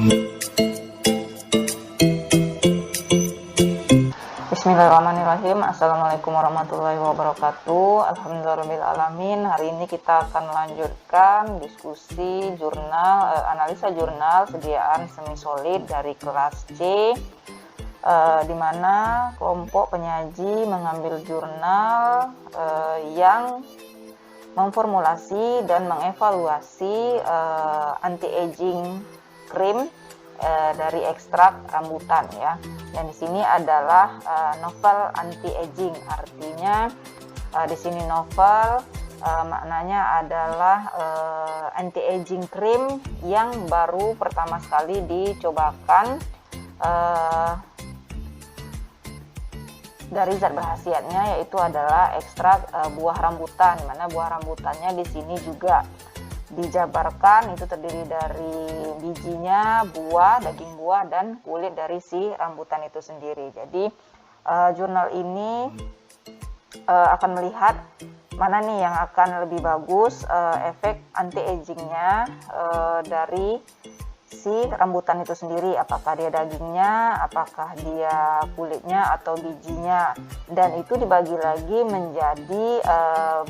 Bismillahirrahmanirrahim. Assalamualaikum warahmatullahi wabarakatuh. Alhamdulillahirrahmanirrahim. Hari ini kita akan melanjutkan diskusi jurnal, analisa jurnal sediaan semi solid dari kelas C, di mana kelompok penyaji mengambil jurnal yang memformulasi dan mengevaluasi anti-aging cream dari ekstrak rambutan ya. Dan di sini adalah novel anti-aging, artinya di sini novel maknanya adalah anti-aging cream yang baru pertama sekali dicobakan dari zat berkhasiatnya, yaitu adalah ekstrak buah rambutan, mana buah rambutannya di sini juga dijabarkan, itu terdiri dari bijinya, buah, daging buah, dan kulit dari si rambutan itu sendiri. Jadi jurnal ini akan melihat mana nih yang akan lebih bagus efek anti-agingnya dari si rambutan itu sendiri, apakah dia dagingnya, apakah dia kulitnya atau bijinya. Dan itu dibagi lagi menjadi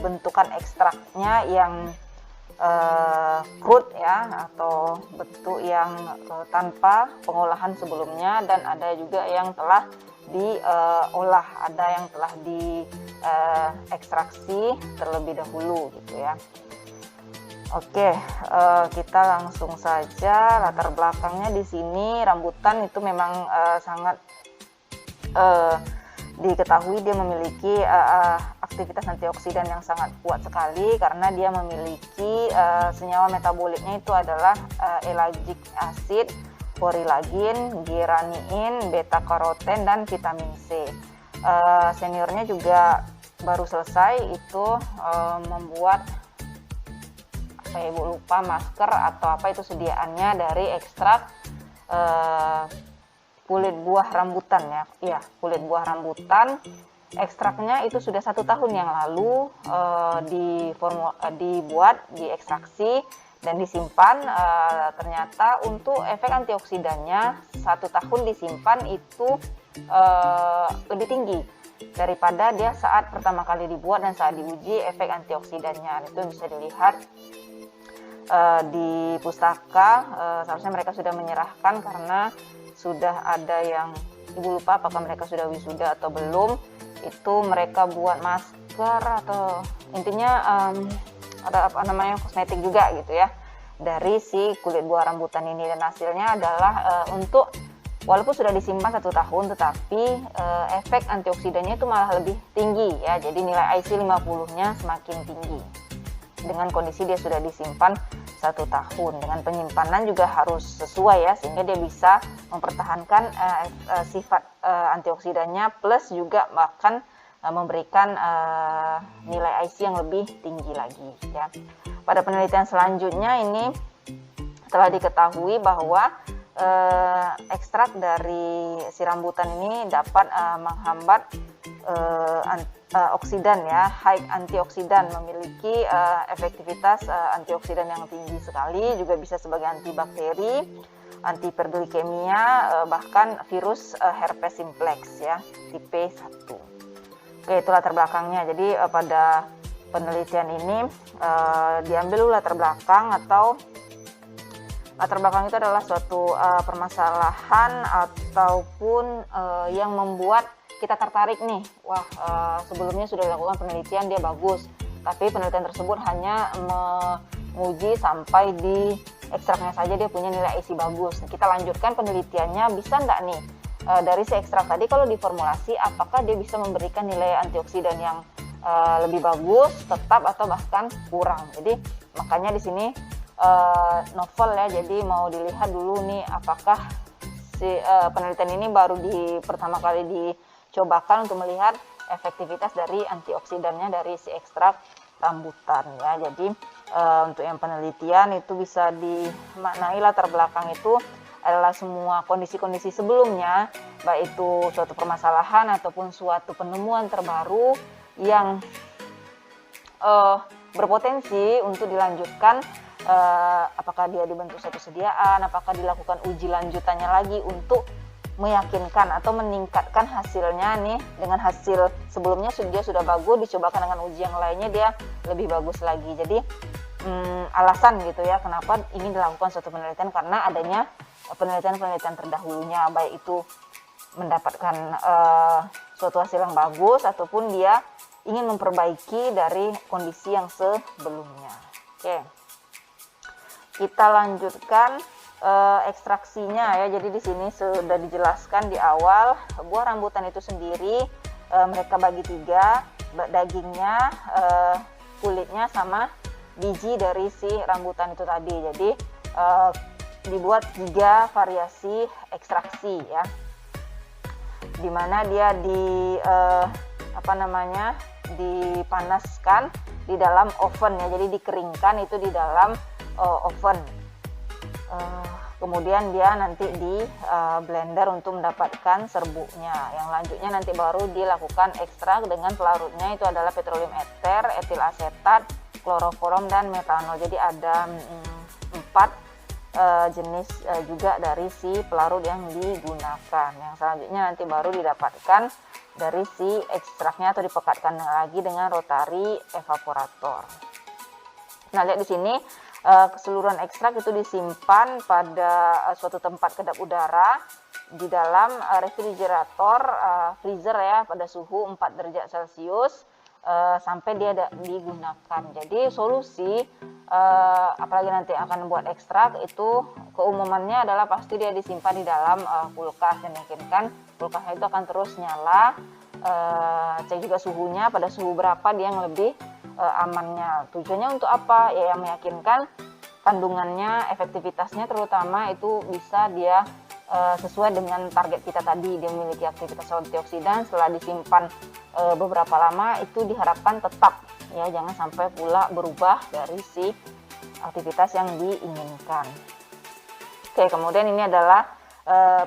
bentukan ekstraknya yang crude ya, atau bentuk yang tanpa pengolahan sebelumnya, dan ada juga yang telah diolah, ada yang telah diekstraksi terlebih dahulu gitu ya. Oke, kita langsung saja. Latar belakangnya di sini rambutan itu memang sangat diketahui dia memiliki aktivitas antioksidan yang sangat kuat sekali, karena dia memiliki senyawa metaboliknya itu adalah ellagic acid, porilagin, geraniin, beta karoten, dan vitamin C. Seniornya juga baru selesai itu membuat ibu lupa masker atau apa itu sediaannya dari ekstrak kulit buah rambutan ya, kulit buah rambutan. Ekstraknya itu sudah 1 tahun yang lalu dibuat, diekstraksi dan disimpan. Ternyata untuk efek antioksidannya 1 tahun disimpan itu lebih tinggi daripada dia saat pertama kali dibuat dan saat diuji efek antioksidannya. Itu bisa dilihat di pustaka. Seharusnya mereka sudah menyerahkan karena sudah ada yang, ibu lupa apakah mereka sudah wisuda atau belum. Itu mereka buat masker atau intinya ada apa namanya, kosmetik juga gitu ya, dari si kulit buah rambutan ini. Dan hasilnya adalah untuk walaupun sudah disimpan 1 tahun, tetapi efek antioksidannya itu malah lebih tinggi ya. Jadi nilai IC 50-nya semakin tinggi dengan kondisi dia sudah disimpan 1 tahun. Dengan penyimpanan juga harus sesuai ya, sehingga dia bisa mempertahankan sifat antioksidannya, plus juga bahkan memberikan nilai IC yang lebih tinggi lagi ya. Pada penelitian selanjutnya ini telah diketahui bahwa ekstrak dari si rambutan ini dapat menghambat oksidan ya, high antioksidan, memiliki efektivitas antioksidan yang tinggi sekali, juga bisa sebagai antibakteri, antihiperglikemia, bahkan virus herpes simplex ya, tipe 1. Oke, itu latar belakangnya. Jadi pada penelitian ini diambil latar belakang, atau latar belakang itu adalah suatu permasalahan ataupun yang membuat kita tertarik nih. Wah, sebelumnya sudah dilakukan penelitian, dia bagus, tapi penelitian tersebut hanya menguji sampai di ekstraknya saja dia punya nilai IC bagus. Kita lanjutkan penelitiannya, bisa nggak nih dari si ekstrak tadi kalau diformulasi, apakah dia bisa memberikan nilai antioksidan yang lebih bagus, tetap, atau bahkan kurang. Jadi makanya di sini novel ya, jadi mau dilihat dulu nih apakah si penelitian ini baru pertama kali dicobakan untuk melihat efektivitas dari antioksidannya dari si ekstrak rambutan ya. Jadi untuk yang penelitian itu bisa dimaknai latar belakang itu adalah semua kondisi-kondisi sebelumnya, baik itu suatu permasalahan ataupun suatu penemuan terbaru yang berpotensi untuk dilanjutkan apakah dia dibentuk satu sediaan, apakah dilakukan uji lanjutannya lagi untuk meyakinkan atau meningkatkan hasilnya nih. Dengan hasil sebelumnya dia sudah bagus, dicobakan dengan uji yang lainnya dia lebih bagus lagi. Jadi alasan gitu ya kenapa ingin dilakukan suatu penelitian, karena adanya penelitian-penelitian terdahulunya, baik itu mendapatkan suatu hasil yang bagus ataupun dia ingin memperbaiki dari kondisi yang sebelumnya. Oke, kita lanjutkan ekstraksinya ya. Jadi di sini sudah dijelaskan di awal, buah rambutan itu sendiri mereka bagi 3, dagingnya, kulitnya, sama biji dari si rambutan itu tadi. Jadi dibuat 3 variasi ekstraksi ya, dimana dia dipanaskan di dalam oven ya, jadi dikeringkan itu di dalam oven. Kemudian dia nanti di blender untuk mendapatkan serbuknya. Yang lanjutnya nanti baru dilakukan ekstrak dengan pelarutnya, itu adalah petroleum ether, etil asetat, kloroform, dan metanol. Jadi ada 4 jenis juga dari si pelarut yang digunakan. Yang selanjutnya nanti baru didapatkan dari si ekstraknya atau dipekatkan lagi dengan rotary evaporator. Nah, lihat di sini keseluruhan ekstrak itu disimpan pada suatu tempat kedap udara di dalam refrigerator, freezer ya, pada suhu 4 derajat Celcius sampai dia digunakan. Jadi solusi apalagi nanti akan buat ekstrak itu keumumannya adalah pasti dia disimpan di dalam kulkas, dan yakinkan kulkasnya itu akan terus nyala. Cek juga suhunya pada suhu berapa dia yang lebih amannya. Tujuannya untuk apa? Ya, yang meyakinkan kandungannya, efektivitasnya terutama itu bisa dia sesuai dengan target kita tadi. Dia memiliki aktivitas antioksidan, setelah disimpan beberapa lama itu diharapkan tetap ya, jangan sampai pula berubah dari si aktivitas yang diinginkan. Oke, kemudian ini adalah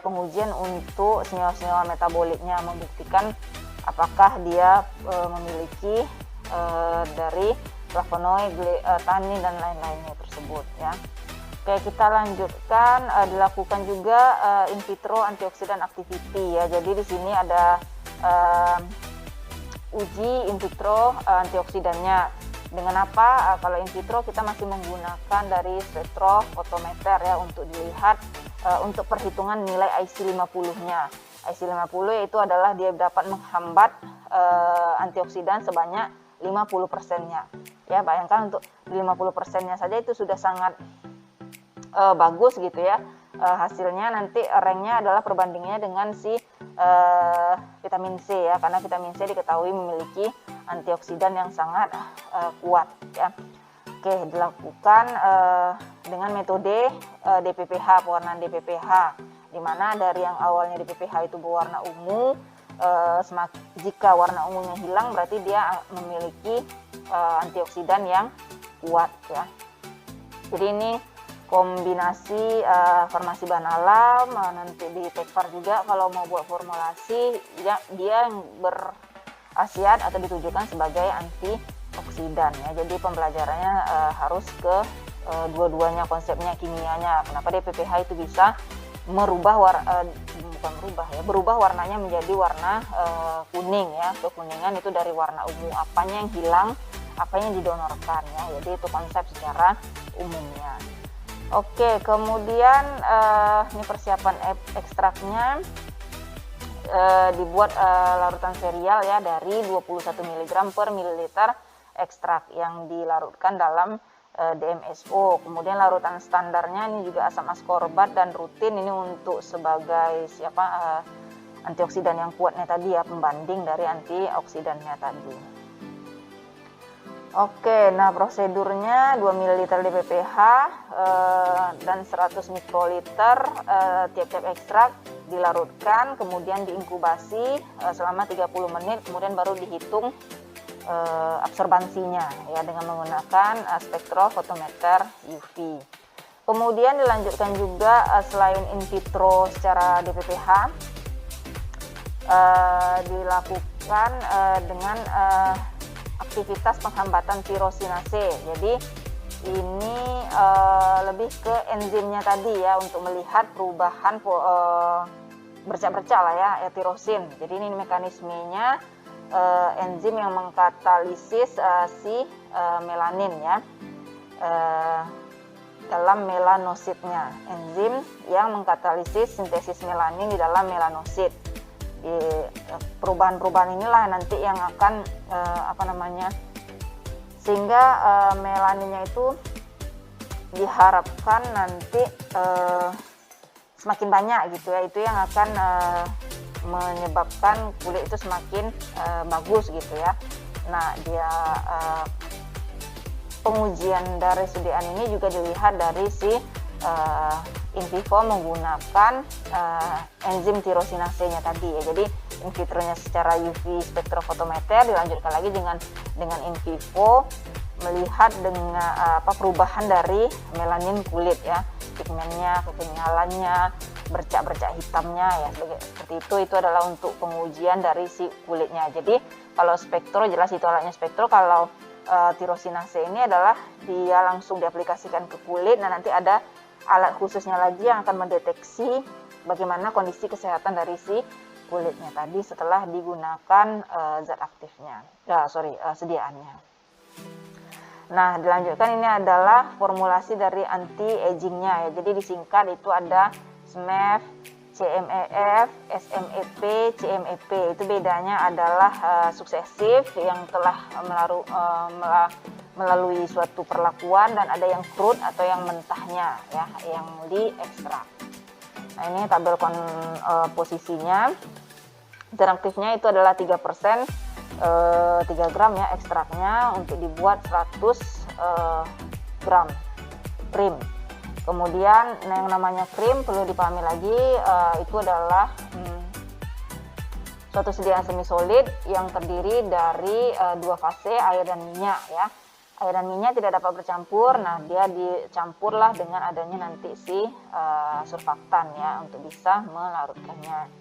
pengujian untuk senyawa-senyawa metaboliknya, membuktikan apakah dia memiliki dari flavonoid, tannin, dan lain-lainnya tersebut ya. Oke, kita lanjutkan. Dilakukan juga in vitro antioksidan activity ya. Jadi di sini ada uji in vitro antioksidannya. Dengan apa? Kalau in vitro kita masih menggunakan dari spektrofotometer ya untuk dilihat untuk perhitungan nilai IC50-nya. IC50 itu adalah dia dapat menghambat antioksidan sebanyak 50%-nya. Ya, bayangkan untuk 50%-nya saja itu sudah sangat bagus gitu ya. Hasilnya nanti ranknya adalah perbandingannya dengan si vitamin C ya, karena vitamin C diketahui memiliki antioksidan yang sangat kuat ya. Oke, dilakukan dengan metode DPPH, pewarnaan DPPH, di mana dari yang awalnya DPPH itu berwarna ungu, jika warna ungunya hilang berarti dia memiliki antioksidan yang kuat ya. Jadi ini kombinasi farmasi bahan alam, nanti di Tekfar juga kalau mau buat formulasi ya, dia yang berkhasiat atau ditujukan sebagai antioksidan ya. Jadi pembelajarannya harus ke dua-duanya, konsepnya, kimianya. Kenapa DPPH itu bisa berubah warnanya menjadi warna kuning ya. Kekuningan itu dari warna ungu, apanya yang hilang, apanya yang didonorkan ya. Jadi itu konsep secara umumnya. Oke, kemudian ini persiapan ekstraknya, dibuat larutan serial ya dari 21 mg per mililiter ekstrak yang dilarutkan dalam DMSO. Kemudian larutan standarnya ini juga asam askorbat dan rutin, ini untuk sebagai antioksidan yang kuatnya tadi ya, pembanding dari antioksidannya tadi. Oke, nah prosedurnya 2 ml DPPH dan 100 mikroliter tiap-tiap ekstrak dilarutkan, kemudian diinkubasi selama 30 menit, kemudian baru dihitung absorbansinya ya dengan menggunakan spektrofotometer UV. Kemudian dilanjutkan juga selain in vitro secara DPPH, dilakukan dengan aktivitas penghambatan tirosinase. Jadi ini lebih ke enzimnya tadi ya, untuk melihat perubahan bercak-bercak lah ya, tirosin. Jadi ini mekanismenya enzim yang mengkatalisis si melanin ya dalam melanositnya. Enzim yang mengkatalisis sintesis melanin di dalam melanosit. Di perubahan-perubahan inilah nanti yang akan sehingga melaninnya itu diharapkan nanti semakin banyak gitu ya, itu yang akan menyebabkan kulit itu semakin bagus gitu ya. Nah, dia pengujian dari sediaan ini juga dilihat dari si in vivo menggunakan enzim tirosinase-nya tadi ya. Jadi in vitronya secara UV spektrofotometer, dilanjutkan lagi dengan in vivo melihat dengan perubahan dari melanin kulit ya, pigmennya, kekenyalannya, bercak-bercak hitamnya ya, seperti itu adalah untuk pengujian dari si kulitnya. Jadi kalau spektro jelas itu alatnya spektro, kalau tirosinase ini adalah dia langsung diaplikasikan ke kulit. Nah, nanti ada alat khususnya lagi yang akan mendeteksi bagaimana kondisi kesehatan dari si kulitnya tadi setelah digunakan zat aktifnya, sediaannya. Nah, dilanjutkan ini adalah formulasi dari anti-agingnya ya. Jadi disingkat itu ada SMEF, CMEF, SMEP, CMEP. Itu bedanya adalah suksesif yang telah melalui suatu perlakuan, dan ada yang crude atau yang mentahnya ya, yang diekstrak. Nah, ini tabel posisinya. Zat aktifnya itu adalah 3%, 3 gram ya ekstraknya untuk dibuat 100 gram krim. Kemudian yang namanya krim perlu dipahami lagi, itu adalah suatu sediaan semi solid yang terdiri dari 2 fase, air dan minyak ya. Air dan minyak tidak dapat bercampur, nah dia dicampurlah dengan adanya nanti si surfaktan ya untuk bisa melarutkannya.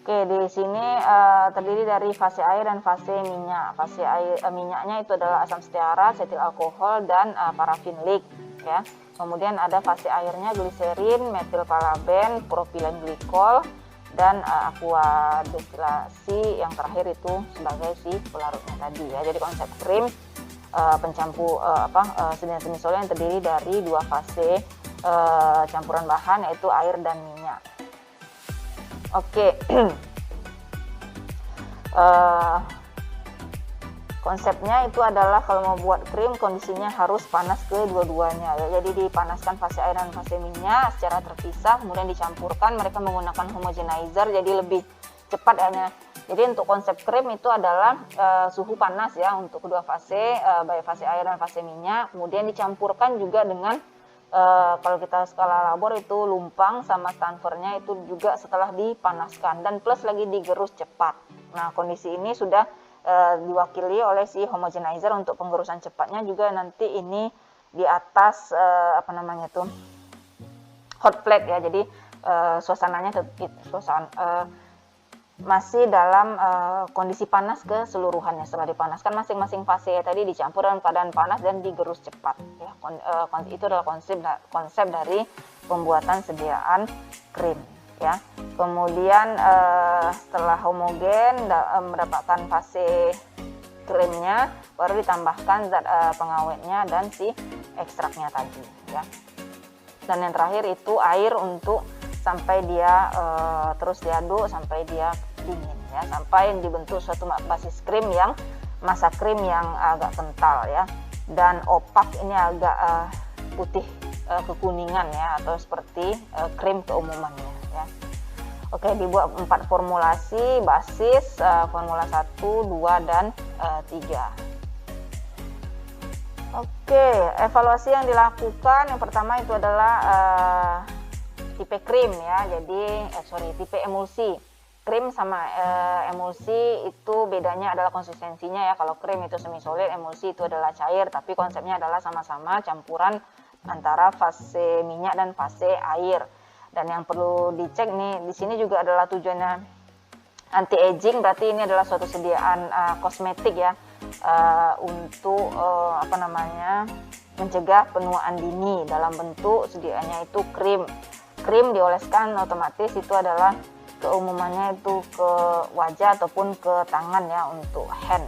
Oke, di sini terdiri dari fase air dan fase minyak. Fase minyaknya itu adalah asam stearat, setil alkohol, dan parafinlik ya. Kemudian ada fase airnya gliserin, metil paraben, propilen glikol, dan aqua destilasi yang terakhir itu sebagai si pelarutnya tadi ya. Jadi konsep krim pencampur sediaan semi solid yang terdiri dari 2 fase campuran bahan, yaitu air dan minyak. Oke, konsepnya itu adalah kalau mau buat krim kondisinya harus panas kedua-duanya ya. Jadi dipanaskan fase air dan fase minyak secara terpisah, kemudian dicampurkan. Mereka menggunakan homogenizer jadi lebih cepat ya. Jadi untuk konsep krim itu adalah suhu panas ya untuk kedua fase, baik fase air dan fase minyak. Kemudian dicampurkan juga dengan kalau kita skala labor itu lumpang sama stanfernya itu juga setelah dipanaskan, dan plus lagi digerus cepat. Nah, kondisi ini sudah diwakili oleh si homogenizer untuk penggerusan cepatnya juga. Nanti ini di atas hot plate ya. Jadi suasananya masih dalam kondisi panas keseluruhannya. Setelah dipanaskan masing-masing fase ya, tadi dicampur dalam keadaan panas dan digerus cepat ya. Itu adalah konsep dari pembuatan sediaan krim ya. Kemudian setelah homogen mendapatkan fase krimnya, baru ditambahkan zat pengawetnya dan si ekstraknya tadi ya. Dan yang terakhir itu air untuk sampai dia terus diaduk sampai dia dingin ya, sampai dibentuk suatu basis krim yang masa krim yang agak kental ya, dan opak ini agak putih kekuningan ya, atau seperti krim keumumannya ya. Oke, dibuat 4 formulasi basis, formula 1, 2, dan 3. Oke, evaluasi yang dilakukan yang pertama itu adalah tipe krim ya. Jadi tipe emulsi. Krim sama emulsi itu bedanya adalah konsistensinya ya. Kalau krim itu semi solid, emulsi itu adalah cair, tapi konsepnya adalah sama-sama campuran antara fase minyak dan fase air. Dan yang perlu dicek nih di sini juga adalah tujuannya anti aging, berarti ini adalah suatu sediaan kosmetik ya, untuk mencegah penuaan dini dalam bentuk sediaannya itu krim. Krim dioleskan otomatis itu adalah keumumannya itu ke wajah ataupun ke tangan ya, untuk hand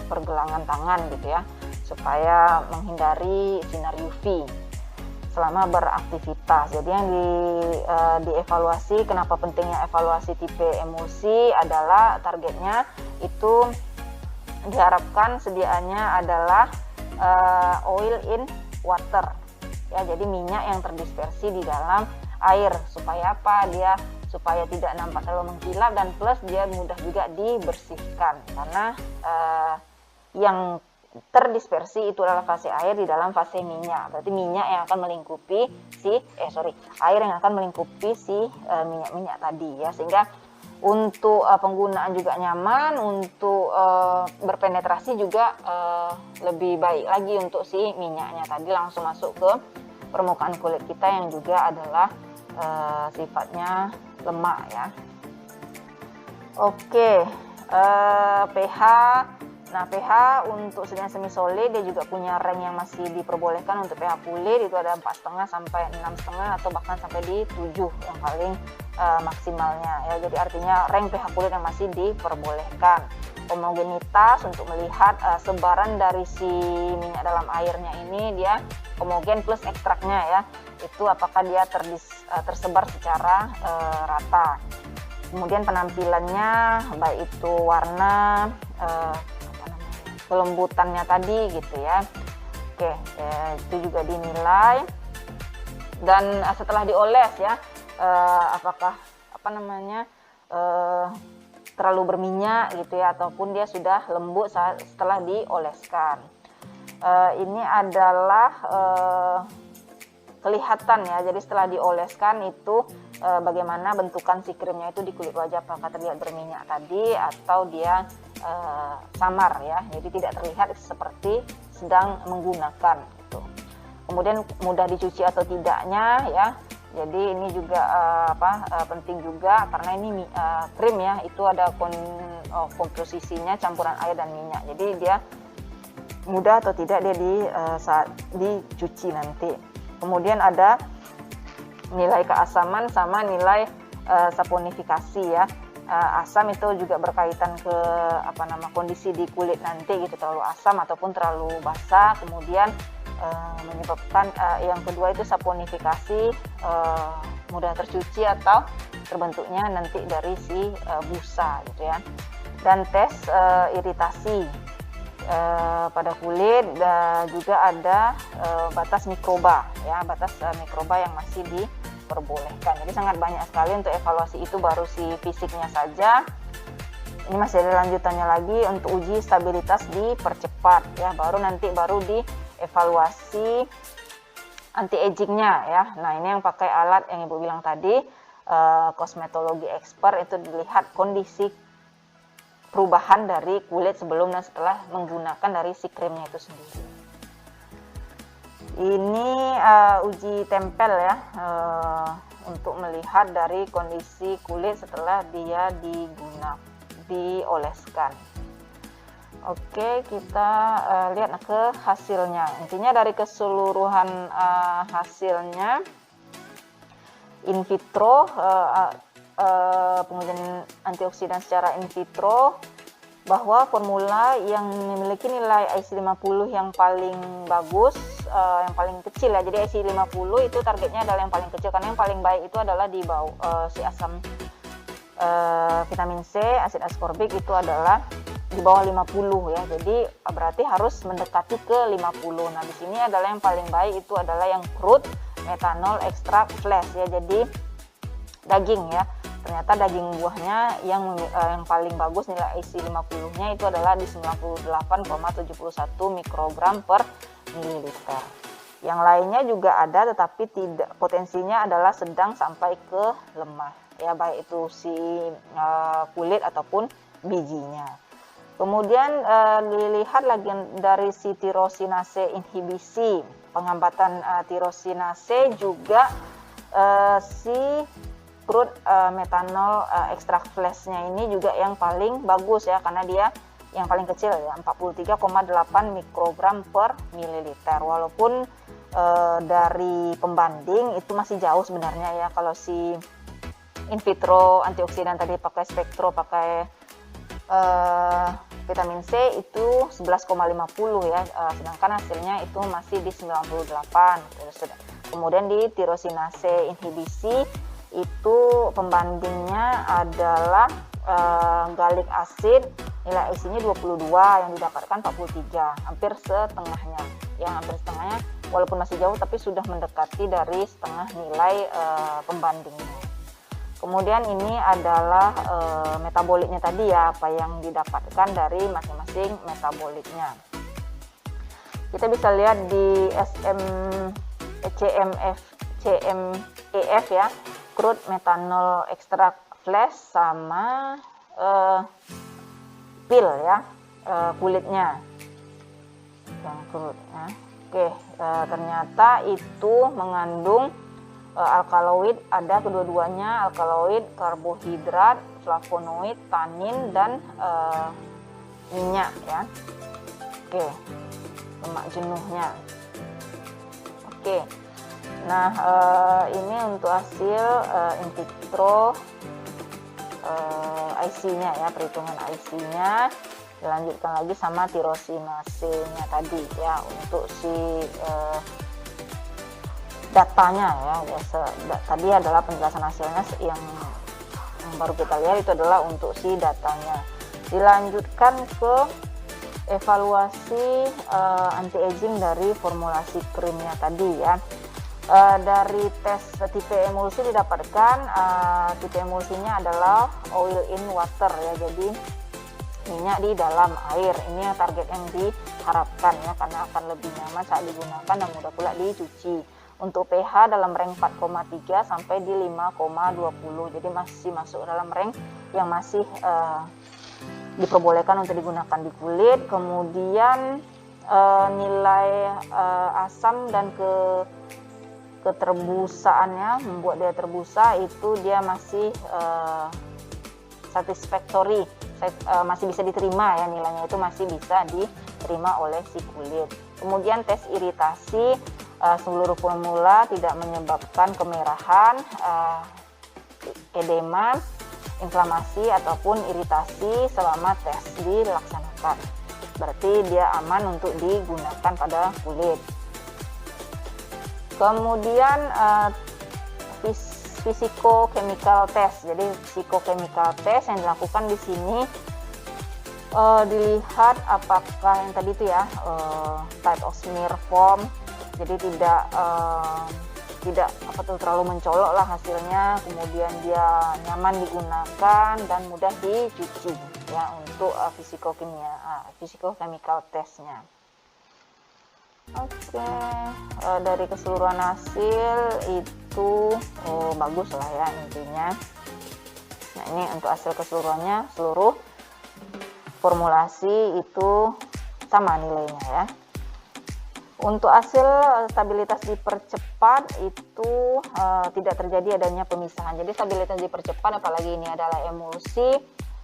pergelangan tangan gitu ya, supaya menghindari sinar UV selama beraktivitas. Jadi yang dievaluasi, kenapa pentingnya evaluasi tipe emulsi adalah targetnya itu diharapkan sediaannya adalah oil in water ya, jadi minyak yang terdispersi di dalam air. Supaya apa? Supaya tidak nampak terlalu mengkilap, dan plus dia mudah juga dibersihkan, karena yang terdispersi itu adalah fase air di dalam fase minyak. Berarti minyak yang akan melingkupi air yang akan melingkupi minyak-minyak tadi ya, sehingga untuk penggunaan juga nyaman, untuk berpenetrasi juga lebih baik lagi untuk si minyaknya tadi langsung masuk ke permukaan kulit kita yang juga adalah sifatnya lemak ya. Oke, pH. Nah, pH untuk sedang semi solid dia juga punya rank yang masih diperbolehkan. Untuk pH kulit itu ada 4,5 sampai 6,5 atau bahkan sampai di 7 yang paling maksimalnya ya. Jadi artinya rank pH kulit yang masih diperbolehkan. Homogenitas untuk melihat sebaran dari si minyak dalam airnya ini, dia homogen plus ekstraknya ya. Itu apakah dia tersebar secara rata. Kemudian penampilannya baik itu warna, kelembutannya tadi gitu ya. Oke, itu juga dinilai. Dan setelah dioles ya, apakah terlalu berminyak gitu ya, ataupun dia sudah lembut setelah dioleskan. Ini adalah kelihatan ya, jadi setelah dioleskan itu bagaimana bentukan si krimnya itu di kulit wajah, apakah terlihat berminyak tadi atau dia samar ya, jadi tidak terlihat seperti sedang menggunakan gitu. Kemudian mudah dicuci atau tidaknya ya, jadi ini juga penting juga, karena ini krim ya, itu ada komposisinya campuran air dan minyak, jadi dia mudah atau tidak dia saat dicuci nanti. Kemudian ada nilai keasaman sama nilai saponifikasi ya. Asam itu juga berkaitan ke kondisi di kulit nanti gitu, terlalu asam ataupun terlalu basah. Kemudian menyebabkan yang kedua itu saponifikasi, mudah tercuci atau terbentuknya nanti dari si busa gitu ya. Dan tes iritasi pada kulit, juga ada batas mikroba ya, batas mikroba yang masih diperbolehkan. Jadi sangat banyak sekali untuk evaluasi, itu baru si fisiknya saja. Ini masih ada lanjutannya lagi untuk uji stabilitas dipercepat ya, baru dievaluasi anti agingnya ya. Nah, ini yang pakai alat yang Ibu bilang tadi, kosmetologi expert, itu dilihat kondisi perubahan dari kulit sebelum dan setelah menggunakan dari si krimnya itu sendiri. Ini uji tempel ya, untuk melihat dari kondisi kulit setelah dia dioleskan. Oke, kita lihat ke hasilnya. Intinya dari keseluruhan hasilnya in vitro, pengujian antioksidan secara in vitro, bahwa formula yang memiliki nilai IC50 yang paling bagus, yang paling kecil ya, jadi IC50 itu targetnya adalah yang paling kecil, karena yang paling baik itu adalah di bawah si asam vitamin C, asid ascorbic itu adalah di bawah 50 ya, jadi berarti harus mendekati ke 50. Nah, di sini adalah yang paling baik itu adalah yang crude methanol extract flash ya, jadi daging ya. Ternyata daging buahnya yang paling bagus nilai IC50-nya itu adalah di 98,71 mikrogram per mililiter. Yang lainnya juga ada, tetapi tidak, potensinya adalah sedang sampai ke lemah ya, baik itu si kulit ataupun bijinya. Kemudian dilihat lagi dari si tirosinase inhibisi, penghambatan tirosinase, juga si crude methanol extract flash-nya ini juga yang paling bagus ya, karena dia yang paling kecil ya, 43,8 mikrogram per mililiter. Walaupun dari pembanding itu masih jauh sebenarnya ya. Kalau si in vitro antioksidan tadi pakai spektro, pakai vitamin C itu 11,50 ya, sedangkan hasilnya itu masih di 98. Kemudian di tirosinase inhibisi itu pembandingnya adalah galik acid, nilai IC-nya 22, yang didapatkan 43, hampir setengahnya ya, hampir setengahnya, walaupun masih jauh tapi sudah mendekati dari setengah nilai pembandingnya. Kemudian ini adalah metabolitnya tadi ya, apa yang didapatkan dari masing-masing metabolitnya. Kita bisa lihat di CMEF ya, crude methanol extract flash sama pil ya, kulitnya yang crude ya. Oke, ternyata itu mengandung alkaloid, ada kedua-duanya, alkaloid, karbohidrat, flavonoid, tanin, dan minyak ya. Oke, lemak jenuhnya. Oke, nah ini untuk hasil in vitro IC-nya ya, perhitungan IC-nya. Dilanjutkan lagi sama tirosinase-nya tadi ya, untuk si datanya ya. Tadi adalah penjelasan hasilnya, yang baru kita lihat itu adalah untuk si datanya. Dilanjutkan ke evaluasi anti-aging dari formulasi krimnya tadi ya. Dari tes tipe emulsi didapatkan tipe emulsinya adalah oil in water ya, jadi minyak di dalam air. Ini yang target yang diharapkan ya, karena akan lebih nyaman saat digunakan dan mudah pula dicuci. Untuk pH dalam range 4,3 sampai di 5,20, jadi masih masuk dalam range yang masih diperbolehkan untuk digunakan di kulit. Kemudian nilai asam dan keterbusaannya, membuat dia terbusa, itu dia masih satisfactory, masih bisa diterima ya, nilainya itu masih bisa diterima oleh si kulit. Kemudian tes iritasi, seluruh formula tidak menyebabkan kemerahan, edema, inflamasi ataupun iritasi selama tes dilaksanakan. Berarti dia aman untuk digunakan pada kulit. Kemudian physicochemical test. Jadi physicochemical test yang dilakukan di sini dilihat apakah yang tadi itu ya, type of smear form. Jadi tidak terlalu mencolok lah hasilnya, kemudian dia nyaman digunakan dan mudah dicuci ya, untuk physicochemical testnya. Oke, dari keseluruhan hasil itu bagus lah ya intinya. Nah, ini untuk hasil keseluruhannya, seluruh formulasi itu sama nilainya ya. Untuk hasil stabilitas dipercepat itu tidak terjadi adanya pemisahan. Jadi stabilitas dipercepat, apalagi ini adalah emulsi,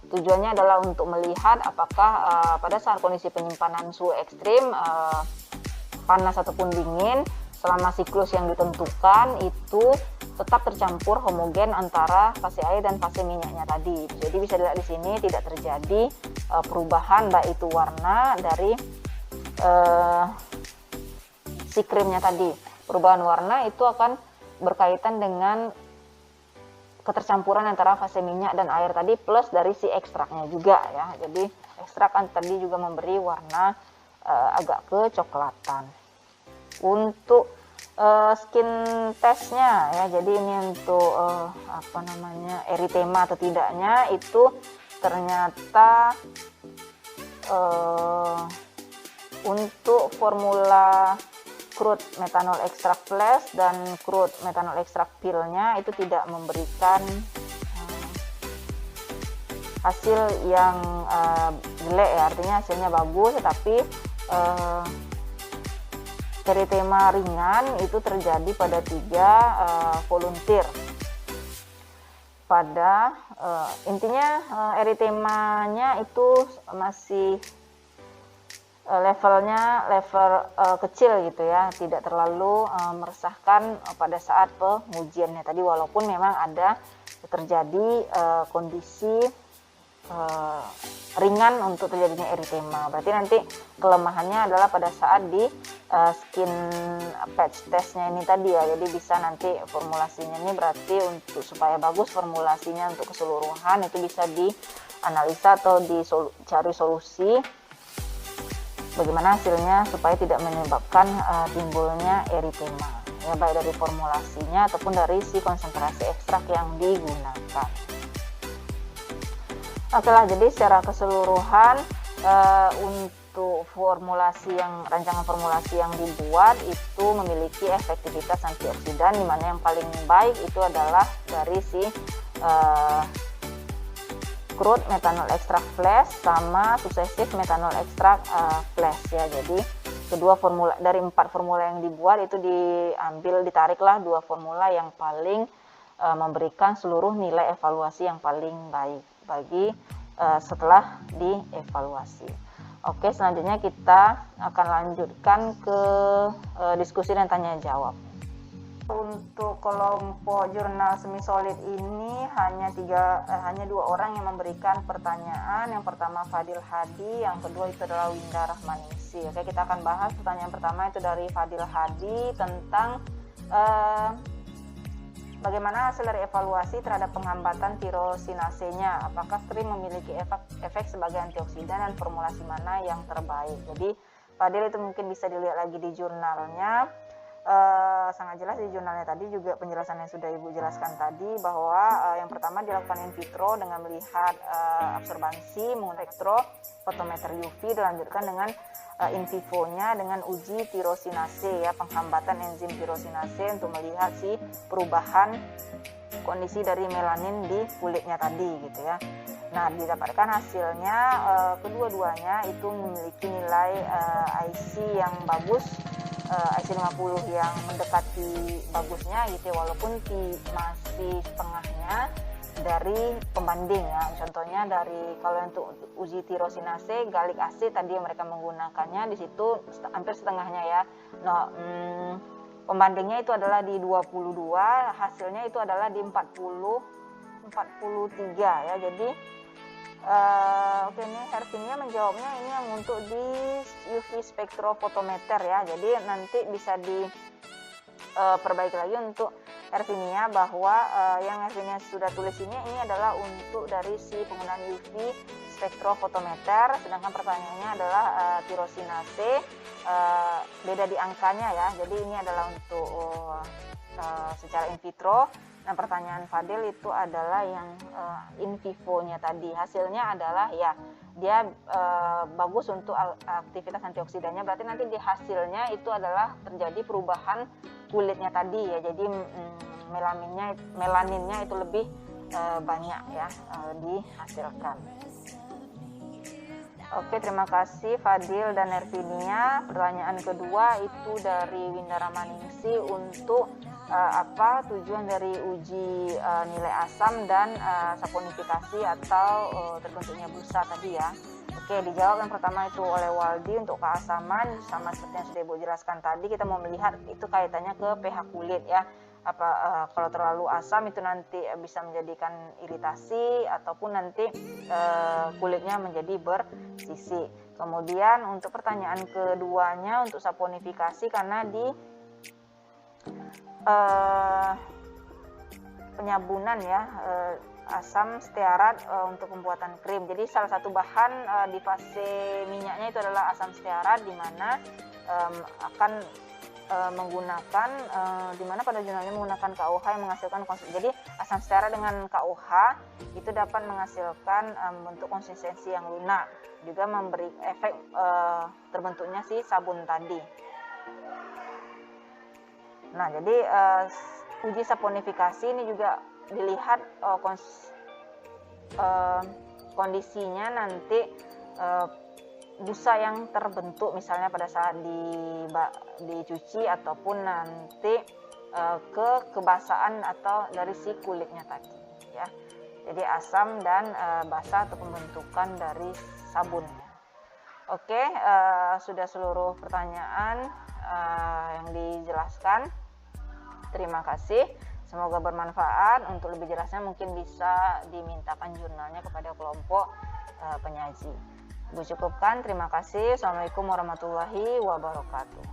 tujuannya adalah untuk melihat apakah pada saat kondisi penyimpanan suhu ekstrim, panas ataupun dingin, selama siklus yang ditentukan itu tetap tercampur homogen antara fase air dan fase minyaknya tadi. Jadi bisa dilihat di sini tidak terjadi perubahan baik itu warna dari si krimnya tadi. Perubahan warna itu akan berkaitan dengan ketercampuran antara fase minyak dan air tadi, plus dari si ekstraknya juga ya. Jadi ekstrak kan tadi juga memberi warna agak kecoklatan. Untuk skin testnya ya, jadi ini untuk eritema atau tidaknya itu ternyata untuk formula crude methanol extract flash dan crude methanol extract pilnya itu tidak memberikan hasil yang jelek ya, artinya hasilnya bagus, tetapi eritema ringan itu terjadi pada 3 volunteer. pada intinya eritemanya itu masih level kecil gitu ya, tidak terlalu meresahkan pada saat pengujiannya tadi, walaupun memang ada terjadi kondisi ringan untuk terjadinya eritema. Berarti nanti kelemahannya adalah pada saat di skin patch testnya ini tadi ya. Jadi bisa nanti formulasinya ini berarti untuk supaya bagus formulasinya untuk keseluruhan itu bisa dianalisa atau dicari solusi bagaimana hasilnya supaya tidak menyebabkan timbulnya eritema ya, baik dari formulasinya ataupun dari si konsentrasi ekstrak yang digunakan. Oke lah, jadi secara keseluruhan untuk rancangan formulasi yang dibuat itu memiliki efektivitas antioksidan, di mana yang paling baik itu adalah dari si crude methanol extract flash sama successive methanol extract flash ya. Jadi kedua formula dari 4 formula yang dibuat itu ditariklah 2 formula yang paling memberikan seluruh nilai evaluasi yang paling baik bagi setelah dievaluasi. Oke, selanjutnya kita akan lanjutkan ke diskusi dan tanya jawab. Untuk kelompok jurnal semi solid ini hanya 2 orang yang memberikan pertanyaan. Yang pertama Fadil Hadi, yang kedua itu adalah Winda Rahmaningsi. Oke, kita akan bahas pertanyaan pertama itu dari Fadil Hadi tentang bagaimana hasil dari evaluasi terhadap penghambatan tirosinase-nya? Apakah krim memiliki efek sebagai antioksidan dan formulasi mana yang terbaik? Jadi Fadil itu mungkin bisa dilihat lagi di jurnalnya. Sangat jelas di jurnalnya tadi juga penjelasannya sudah Ibu jelaskan tadi, bahwa yang pertama dilakukan in vitro dengan melihat absorbansi menggunakan spektrofotometer UV, dilanjutkan dengan in vivo-nya dengan uji tirosinase ya, penghambatan enzim tirosinase untuk melihat si perubahan kondisi dari melanin di kulitnya tadi gitu ya. Nah, didapatkan hasilnya kedua-duanya itu memiliki nilai IC yang bagus, IC 50 yang mendekati bagusnya gitu ya, walaupun masih setengahnya dari pembanding ya. Contohnya dari kalau untuk uji tirosinase galik asid tadi yang mereka menggunakannya di situ hampir setengahnya ya. Nah, pembandingnya itu adalah di 22, hasilnya itu adalah di 43 ya. Jadi oke, ini Hervinia menjawabnya ini yang untuk di UV spektrofotometer ya. Jadi nanti bisa diperbaiki lagi untuk Hervinia, bahwa yang Hervinia sudah tulis ini adalah untuk dari si penggunaan UV spektrofotometer, sedangkan pertanyaannya adalah tirosinase, beda di angkanya ya. Jadi ini adalah untuk secara in vitro. Nah, pertanyaan Fadil itu adalah yang in vivo-nya tadi. Hasilnya adalah ya dia bagus untuk aktivitas antioksidannya. Berarti nanti di hasilnya itu adalah terjadi perubahan kulitnya tadi ya. Jadi melaninnya itu lebih banyak ya dihasilkan. Oke, terima kasih Fadil dan Hervinia. Pertanyaan kedua itu dari Winda Rahmaningsi untuk apa tujuan dari uji nilai asam dan saponifikasi atau terbentuknya busa tadi ya. Oke, dijawab yang pertama itu oleh Waldi untuk keasaman, sama seperti yang sudah Ibu jelaskan tadi, kita mau melihat itu kaitannya ke pH kulit ya. Kalau terlalu asam itu nanti bisa menjadikan iritasi ataupun nanti kulitnya menjadi bersisi. Kemudian untuk pertanyaan keduanya untuk saponifikasi, karena di penyabunan ya asam stearat untuk pembuatan krim. Jadi salah satu bahan di fase minyaknya itu adalah asam stearat, di mana akan menggunakan di mana pada jurnalnya menggunakan KOH yang menghasilkan jadi asam stearat dengan KOH itu dapat menghasilkan bentuk konsistensi yang lunak, juga memberi efek terbentuknya si sabun tadi. Nah, jadi uji saponifikasi ini juga dilihat kondisinya nanti busa yang terbentuk misalnya pada saat dicuci ataupun nanti kebasahan atau dari si kulitnya tadi ya. Jadi asam dan basa atau pembentukan dari sabunnya. Oke, sudah seluruh pertanyaan yang dijelaskan. Terima kasih. Semoga bermanfaat. Untuk lebih jelasnya mungkin bisa dimintakan jurnalnya kepada kelompok penyaji. Ibu cukupkan. Terima kasih. Assalamualaikum warahmatullahi wabarakatuh.